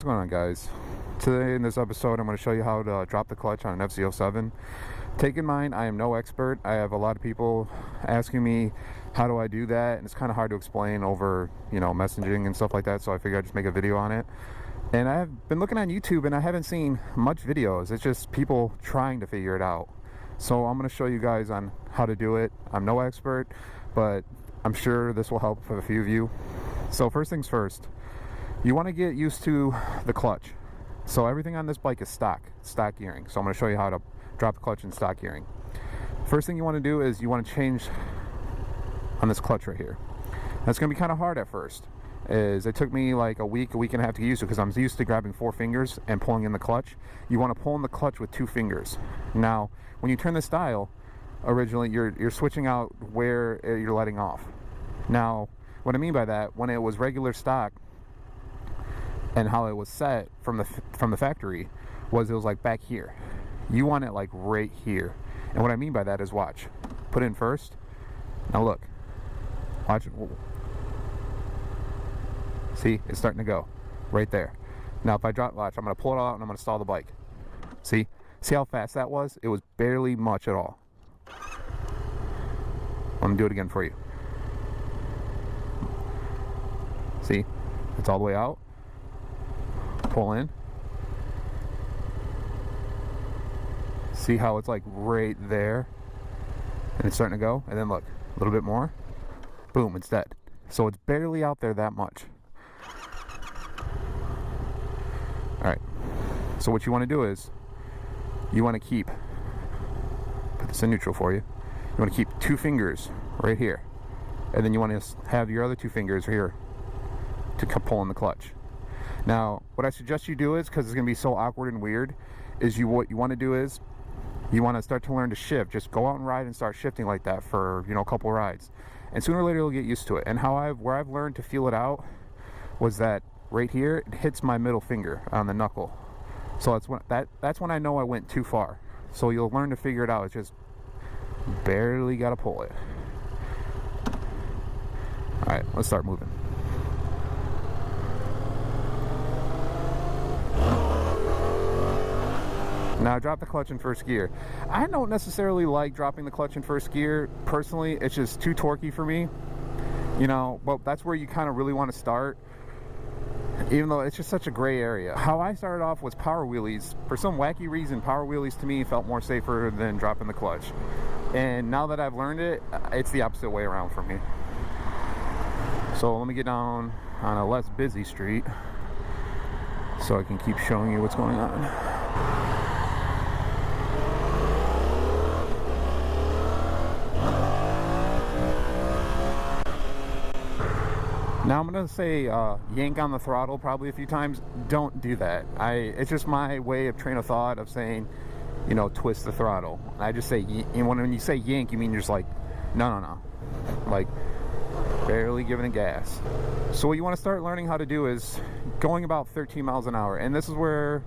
What's going on, guys? Today in this episode I'm going to show you how to drop the clutch on an FZ07. Take in mind, I am no expert. I have a lot of people asking me how do I do that, and it's kind of hard to explain over messaging and stuff like that, so I figured I'd just make a video on it. And I have been looking on YouTube and I haven't seen much videos. It's just people trying to figure it out. So I'm going to show you guys on how to do it. I'm no expert, but I'm sure this will help for a few of you. So first things first, you want to get used to the clutch. So everything on this bike is stock gearing. So I'm going to show you how to drop the clutch in stock gearing. First thing you want to do is you want to change on this clutch right here. That's going to be kind of hard at first. It took me like a week and a half to get used to, because I'm used to grabbing 4 fingers and pulling in the clutch. You want to pull in the clutch with 2 fingers. Now, when you turn this dial, originally you're switching out where you're letting off. Now, what I mean by that, when it was regular stock, and how it was set from the factory was it was like back here. You want it like right here. And what I mean by that is, watch, put in first. Now look, watch. See, it's starting to go right there. Now if I drop, watch, I'm going to pull it all out and I'm going to stall the bike. See how fast that was? It was barely much at all. Let me do it again for you. See, it's all the way out. Pull in. See how it's like right there, and it's starting to go, and then look, a little bit more, boom, it's dead. So it's barely out there that much. Alright, so what you want to do is you want to put this in neutral for you. You want to keep 2 fingers right here, and then you want to have your other 2 fingers here to pull in the clutch. Now, what I suggest you do is, because it's going to be so awkward and weird, is what you want to do is you want to start to learn to shift. Just go out and ride and start shifting like that for a couple rides, and sooner or later you'll get used to it. And where I've learned to feel it out was that right here it hits my middle finger on the knuckle. So that's when I know I went too far. So you'll learn to figure it out. It's just barely got to pull it. All right, let's start moving. Now drop the clutch in first gear. I don't necessarily like dropping the clutch in first gear. Personally, it's just too torquey for me. But that's where you kind of really want to start. Even though it's just such a gray area. How I started off was power wheelies. For some wacky reason, power wheelies to me felt more safer than dropping the clutch. And now that I've learned it, it's the opposite way around for me. So let me get down on a less busy street so I can keep showing you what's going on. Now I'm going to say yank on the throttle probably a few times. Don't do that. It's just my way of train of thought of saying, twist the throttle. I just say, when you say yank, you mean you're just like, no. Like, barely giving it gas. So what you want to start learning how to do is going about 13 miles an hour. And this is where,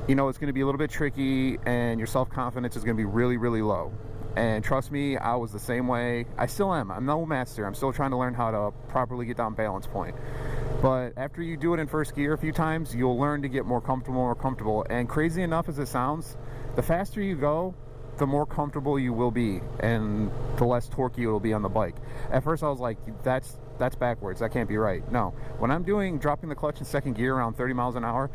it's going to be a little bit tricky and your self-confidence is going to be really, really low. And trust me, I was the same way. I still am. I'm no master. I'm still trying to learn how to properly get down balance point. But after you do it in first gear a few times, you'll learn to get more comfortable. And crazy enough as it sounds, the faster you go, the more comfortable you will be, and the less torquey it will be on the bike. At first I was like, that's backwards. That can't be right. No. When I'm dropping the clutch in second gear around 30 miles an hour,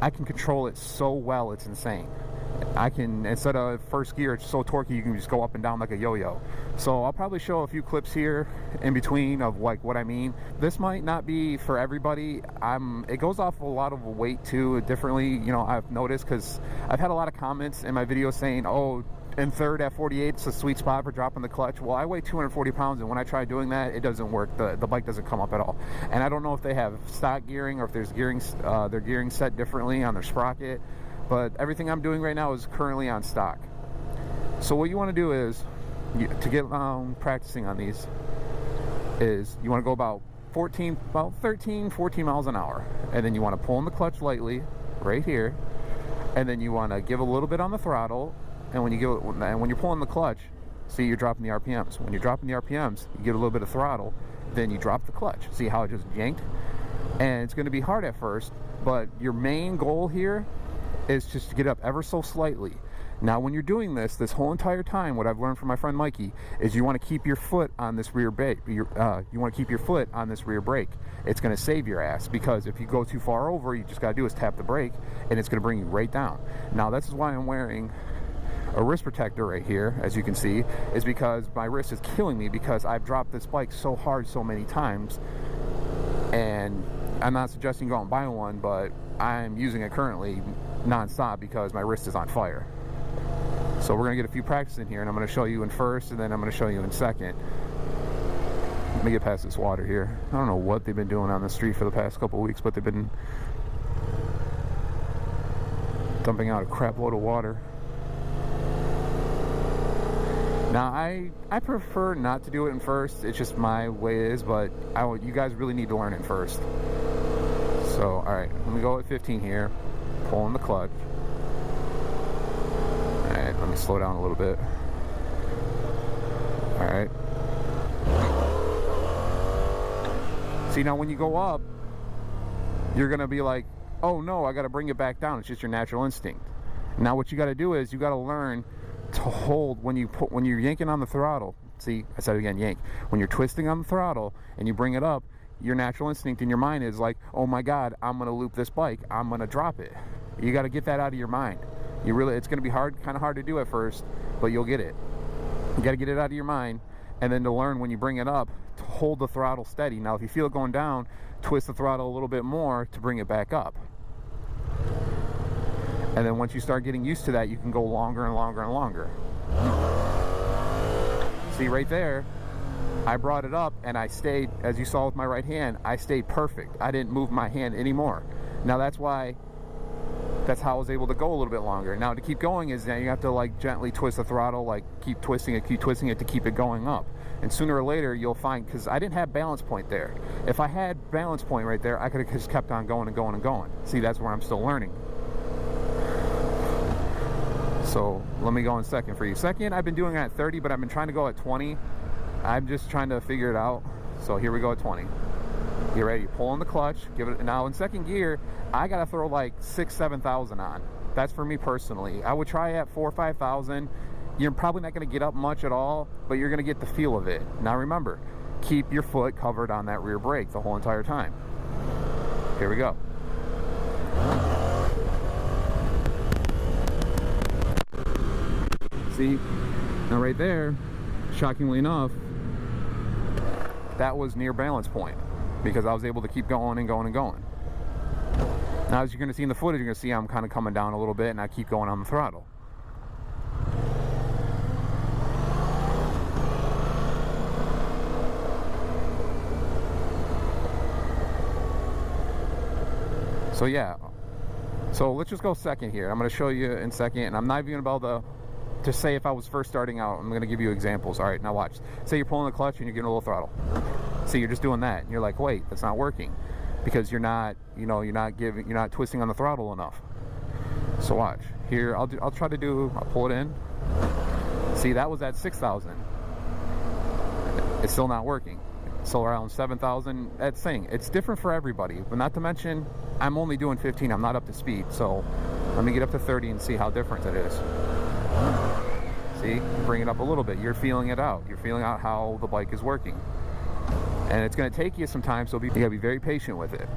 I can control it so well, it's insane. I can, instead of first gear, it's so torquey, you can just go up and down like a yo-yo. So I'll probably show a few clips here in between of like what I mean. This might not be for everybody. It goes off a lot of weight too, differently, I've noticed, because I've had a lot of comments in my videos saying, oh, in third at 48 it's a sweet spot for dropping the clutch. Well, I weigh 240 pounds, and when I try doing that, it doesn't work. The bike doesn't come up at all. And I don't know if they have stock gearing or if there's their gearing set differently on their sprocket. But everything I'm doing right now is currently on stock. So what you want to do is, to get practicing on these, is you want to go about 13, 14 miles an hour. And then you want to pull in the clutch lightly, right here. And then you want to give a little bit on the throttle. And when you're pulling the clutch, see, you're dropping the RPMs. When you're dropping the RPMs, you give a little bit of throttle. Then you drop the clutch. See how it just yanked? and it's going to be hard at first, but your main goal here is just to get up ever so slightly. Now when you're doing this whole entire time, what I've learned from my friend Mikey is you want to keep your foot on this rear brake. You want to keep your foot on this rear brake. It's going to save your ass, because if you go too far over, you just got to do is tap the brake and it's going to bring you right down. Now this is why I'm wearing a wrist protector right here, as you can see, is because my wrist is killing me because I've dropped this bike so hard so many times. And I'm not suggesting you go out and buy one, but I'm using it currently non-stop because my wrist is on fire. So we're gonna get a few practice in here, and I'm gonna show you in first, and then I'm gonna show you in second. Let me get past this water here. I don't know what they've been doing on the street for the past couple of weeks, but they've been dumping out a crap load of water. Now I prefer not to do it in first. It's just my way it is, but you guys really need to learn it first. So all right, let me go at 15 here, pulling the clutch. Alright, let me slow down a little bit. Alright. See, now when you go up, you're gonna be like, oh no, I gotta bring it back down. It's just your natural instinct. Now what you gotta do is you gotta learn to hold when you're yanking on the throttle. See, I said it again, yank. When you're twisting on the throttle and you bring it up, your natural instinct in your mind is like, oh my god, I'm gonna loop this bike, I'm gonna drop it. You gotta get that out of your mind. It's going to be kind of hard to do at first, but you'll get it. You got to get it out of your mind, and then to learn when you bring it up to hold the throttle steady. Now if you feel it going down, twist the throttle a little bit more to bring it back up. And then once you start getting used to that, you can go longer and longer and longer. See right there, I brought it up and I stayed, as you saw with my right hand, I stayed perfect. I didn't move my hand anymore. Now that's how I was able to go a little bit longer. Now to keep going is that you have to like gently twist the throttle, like keep twisting it to keep it going up. And sooner or later you'll find, because I didn't have balance point there. If I had balance point right there, I could have just kept on going and going and going. See, that's where I'm still learning. So let me go in second for you. Second, I've been doing it at 30, but I've been trying to go at 20. I'm just trying to figure it out. So here we go at 20. Get ready, pull on the clutch, give it. Now in second gear, I gotta throw like 6,000-7,000 on. That's for me personally. I would try at 4,000 or 5,000. You're probably not gonna get up much at all, but you're gonna get the feel of it. Now remember, keep your foot covered on that rear brake the whole entire time. Here we go. See, now right there, shockingly enough, that was near balance point, because I was able to keep going and going and going. Now as you're going to see in the footage, you're going to see I'm kind of coming down a little bit and I keep going on the throttle. So yeah, so let's just go second here. I'm going to show you in second, and I'm not even about to say if I was first starting out. I'm going to give you examples. All right, now watch. Say you're pulling the clutch and you're getting a little throttle. See, you're just doing that, and you're like, wait, that's not working, because you're not twisting on the throttle enough. So watch here. I'll pull it in. See, that was at 6,000. It's still not working. So around 7,000. That's saying it's different for everybody. But not to mention, I'm only doing 15. I'm not up to speed. So let me get up to 30 and see how different it is. See, bring it up a little bit. You're feeling it out. You're feeling out how the bike is working. And it's going to take you some time, so you got to be very patient with it.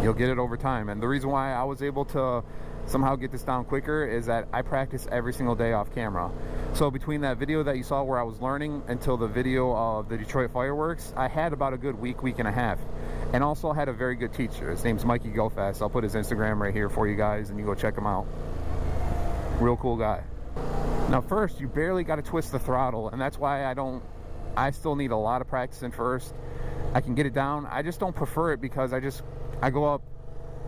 You'll get it over time. And the reason why I was able to somehow get this down quicker is that I practice every single day off camera. So between that video that you saw where I was learning until the video of the Detroit fireworks, I had about a good week and a half. And also I had a very good teacher. His name's Mikey Go Fast. I'll put his Instagram right here for you guys, and you go check him out. Real cool guy. Now first, you barely got to twist the throttle, and that's why I still need a lot of practice in first. I can get it down. I just don't prefer it because I go up.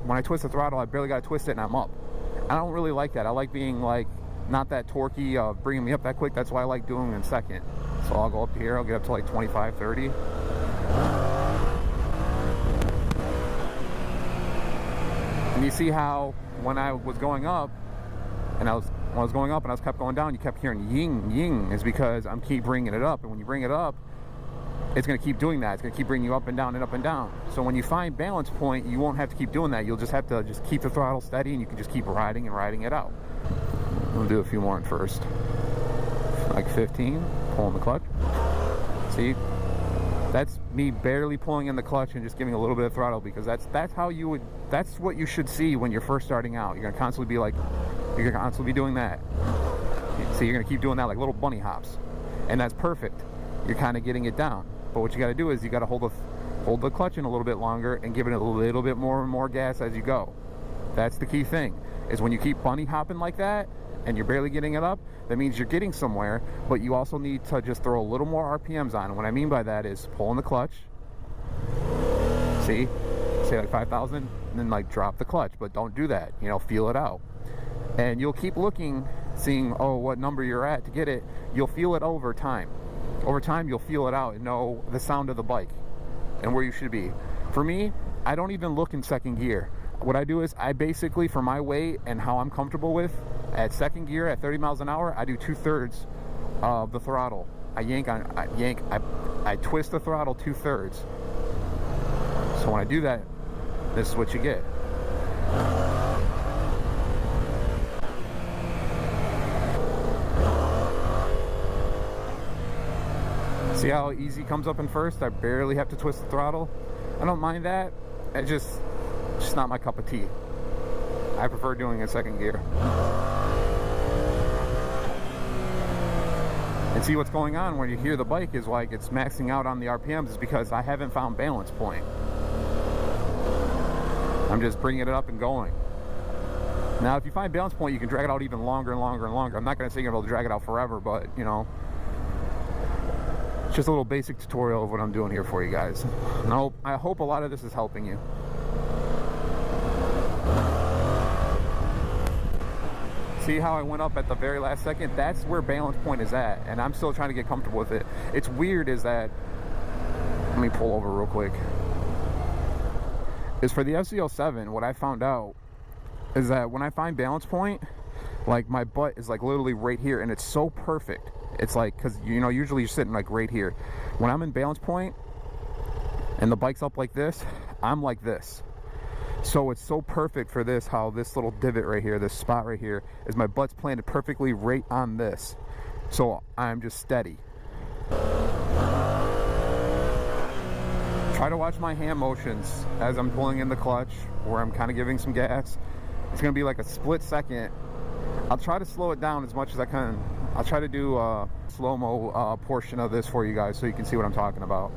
When I twist the throttle, I barely got to twist it and I'm up. I don't really like that. I like being like not that torquey, bringing me up that quick. That's why I like doing it in second. So I'll go up to here. I'll get up to like 25, 30. And you see how when I was going up, and when I was going up and I kept going down, you kept hearing ying, ying, is because I'm keep bringing it up. And when you bring it up, it's going to keep doing that. It's going to keep bringing you up and down and up and down. So when you find balance point, you won't have to keep doing that. You'll just have to just keep the throttle steady, and you can just keep riding and riding it out. We'll do a few more at first. Like 15, pulling the clutch. See? That's me barely pulling in the clutch and just giving a little bit of throttle, because that's what you should see when you're first starting out. You're going to constantly be doing that. See, you're going to keep doing that like little bunny hops. And that's perfect. You're kind of getting it down. But what you got to do is you got to hold the clutch in a little bit longer and give it a little bit more and more gas as you go. That's the key thing, is when you keep bunny hopping like that and you're barely getting it up, that means you're getting somewhere, but you also need to just throw a little more RPMs on. And what I mean by that is pulling the clutch. See? Say like 5,000, and then like drop the clutch, but don't do that. You know, feel it out. And you'll keep looking, seeing, oh, what number you're at to get it. You'll feel it over time. Over time, you'll feel it out and know the sound of the bike and where you should be. For me, I don't even look in second gear. What I do is I basically, for my weight and how I'm comfortable with, at second gear at 30 miles an hour, I do 2/3 of the throttle. I twist the throttle 2/3. So when I do that, this is what you get. See how easy it comes up in first? I barely have to twist the throttle. I don't mind that. It's just not my cup of tea. I prefer doing it in second gear. And see, what's going on when you hear the bike is like it's maxing out on the RPMs is because I haven't found balance point. I'm just bringing it up and going. Now, if you find balance point, you can drag it out even longer and longer and longer. I'm not going to say you're able to drag it out forever, but you know, just a little basic tutorial of what I'm doing here for you guys. And I hope a lot of this is helping you. See how I went up at the very last second? That's where balance point is at, and I'm still trying to get comfortable with it. It's weird is that, let me pull over real quick, is for the FZ07, what I found out is that when I find balance point, like my butt is like literally right here, and it's so perfect. It's like, because you know, usually you're sitting like right here. When I'm in balance point and the bike's up like this, I'm like this. So it's so perfect for this, how this little divot right here, this spot right here, is my butt's planted perfectly right on this. So I'm just steady. Try to watch my hand motions as I'm pulling in the clutch, where I'm kind of giving some gas. It's going to be like a split second. I'll try to slow it down as much as I can. I'll try to do a slow-mo portion of this for you guys so you can see what I'm talking about.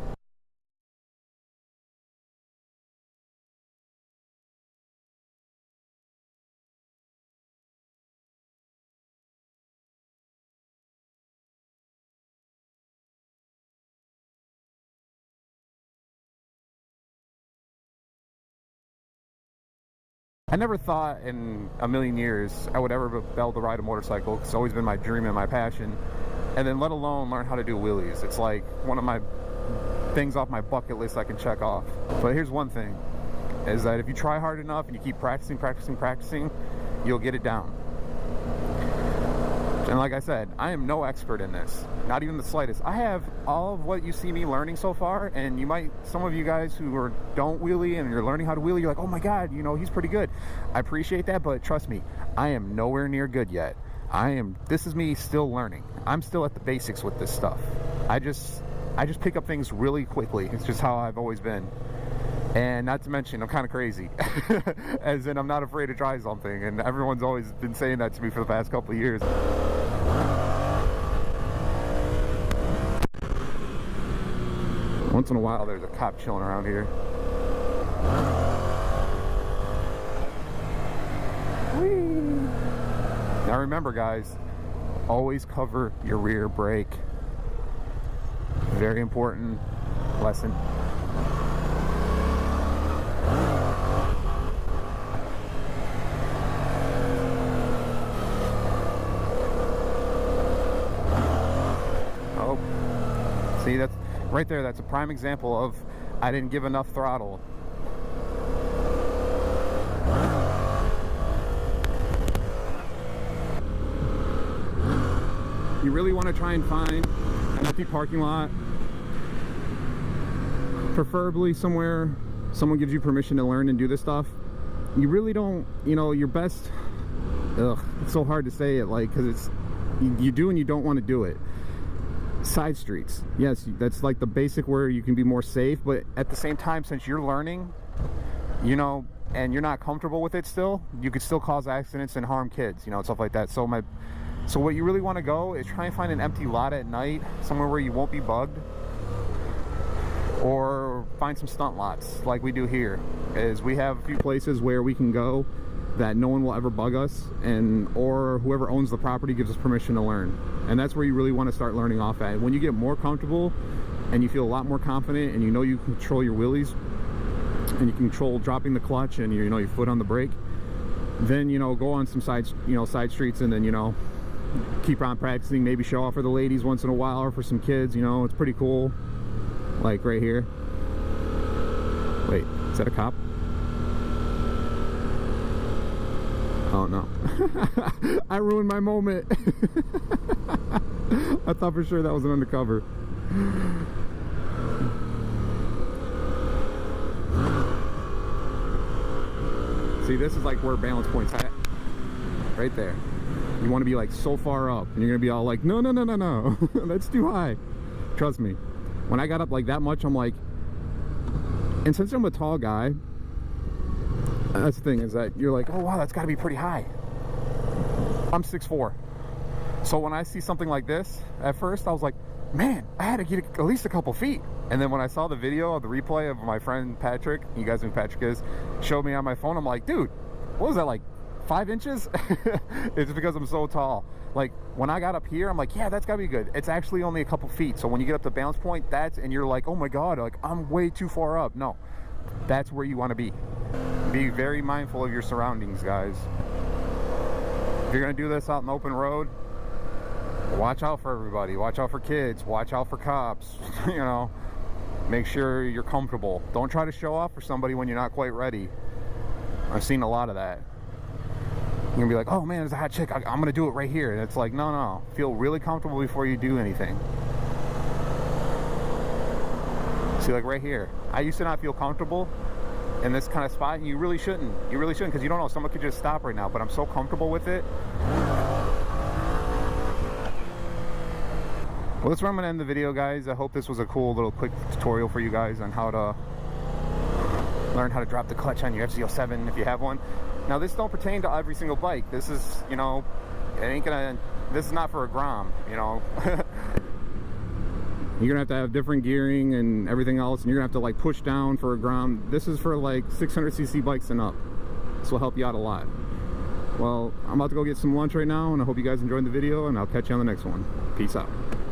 I never thought in a million years I would ever be able to ride a motorcycle. It's always been my dream and my passion. And then let alone learn how to do wheelies. It's like one of my things off my bucket list I can check off. But here's one thing, is that if you try hard enough and you keep practicing, you'll get it down. And like I said, I am no expert in this, not even the slightest. I have all of what you see me learning so far, and you might, some of you guys who don't wheelie and you're learning how to wheelie, you're like, oh my God, you know, he's pretty good. I appreciate that, but trust me, I am nowhere near good yet. This is me still learning. I'm still at the basics with this stuff. I just pick up things really quickly. It's just how I've always been. And not to mention, I'm kind of crazy. As in, I'm not afraid to try something, and everyone's always been saying that to me for the past couple of years. Once in a while, there's a cop chilling around here. Whee! Now remember, guys, always cover your rear brake. Very important lesson. Oh, see, that's right there. That's a prime example of I didn't give enough throttle. You really want to try and find an empty parking lot preferably somewhere someone gives you permission to learn and do this stuff. You really don't, you know, your best, it's so hard to say it, like, because it's, you do and you don't want to do it. Side streets, yes, that's like the basic where you can be more safe, but at the same time, since you're learning, you know, and you're not comfortable with it still, you could still cause accidents and harm kids, you know, and stuff like that. So what you really want to go is try and find an empty lot at night, somewhere where you won't be bugged, or find some stunt lots like we do here. Is we have a few places where we can go that no one will ever bug us, and or whoever owns the property gives us permission to learn. And that's where you really want to start learning off at. When you get more comfortable and you feel a lot more confident and you know you control your wheelies and you control dropping the clutch and you know your foot on the brake, then, you know, go on some side streets, and then, you know, keep on practicing, maybe show off for the ladies once in a while or for some kids. You know, it's pretty cool. Like right here. Wait, is that a cop? Oh no. I ruined my moment. I thought for sure that was an undercover. See, this is like where balance point's at. Right there. You want to be like so far up, and you're gonna be all like, no, no, no, no, no. That's too high. Trust me. When I got up like that much, I'm like, and since I'm a tall guy, that's the thing, is that you're like, oh wow, that's got to be pretty high. I'm 6'4", so when I see something like this, at first I was like, man, I had to get at least a couple feet. And then when I saw the video of the replay of my friend Patrick, you guys know who Patrick is, showed me on my phone, I'm like, dude, what was that, like 5 inches? It's because I'm so tall. Like when I got up here, I'm like, yeah, that's gotta be good. It's actually only a couple feet. So when you get up to balance point, and you're like, oh my god, like I'm way too far up. No, that's where you want to be. Be very mindful of your surroundings, guys. If you're gonna do this out in the open road, watch out for everybody. Watch out for kids. Watch out for cops. You know, make sure you're comfortable. Don't try to show off for somebody when you're not quite ready. I've seen a lot of that. You're gonna be like, oh man, there's a hot chick, I'm gonna do it right here. And it's like, no, no, feel really comfortable before you do anything. See, like right here, I used to not feel comfortable in this kind of spot, and you really shouldn't. You really shouldn't, because you don't know, someone could just stop right now, but I'm so comfortable with it. Well, that's where I'm gonna end the video, guys. I hope this was a cool little quick tutorial for you guys on how to learn how to drop the clutch on your FZ07 if you have one. Now, this don't pertain to every single bike. This is, you know, it ain't gonna, this is not for a Grom, you know. You're gonna have to have different gearing and everything else, and you're gonna have to like push down for a Grom. This is for like 600cc bikes and up. This will help you out a lot. Well, I'm about to go get some lunch right now, and I hope you guys enjoyed the video, and I'll catch you on the next one. Peace out.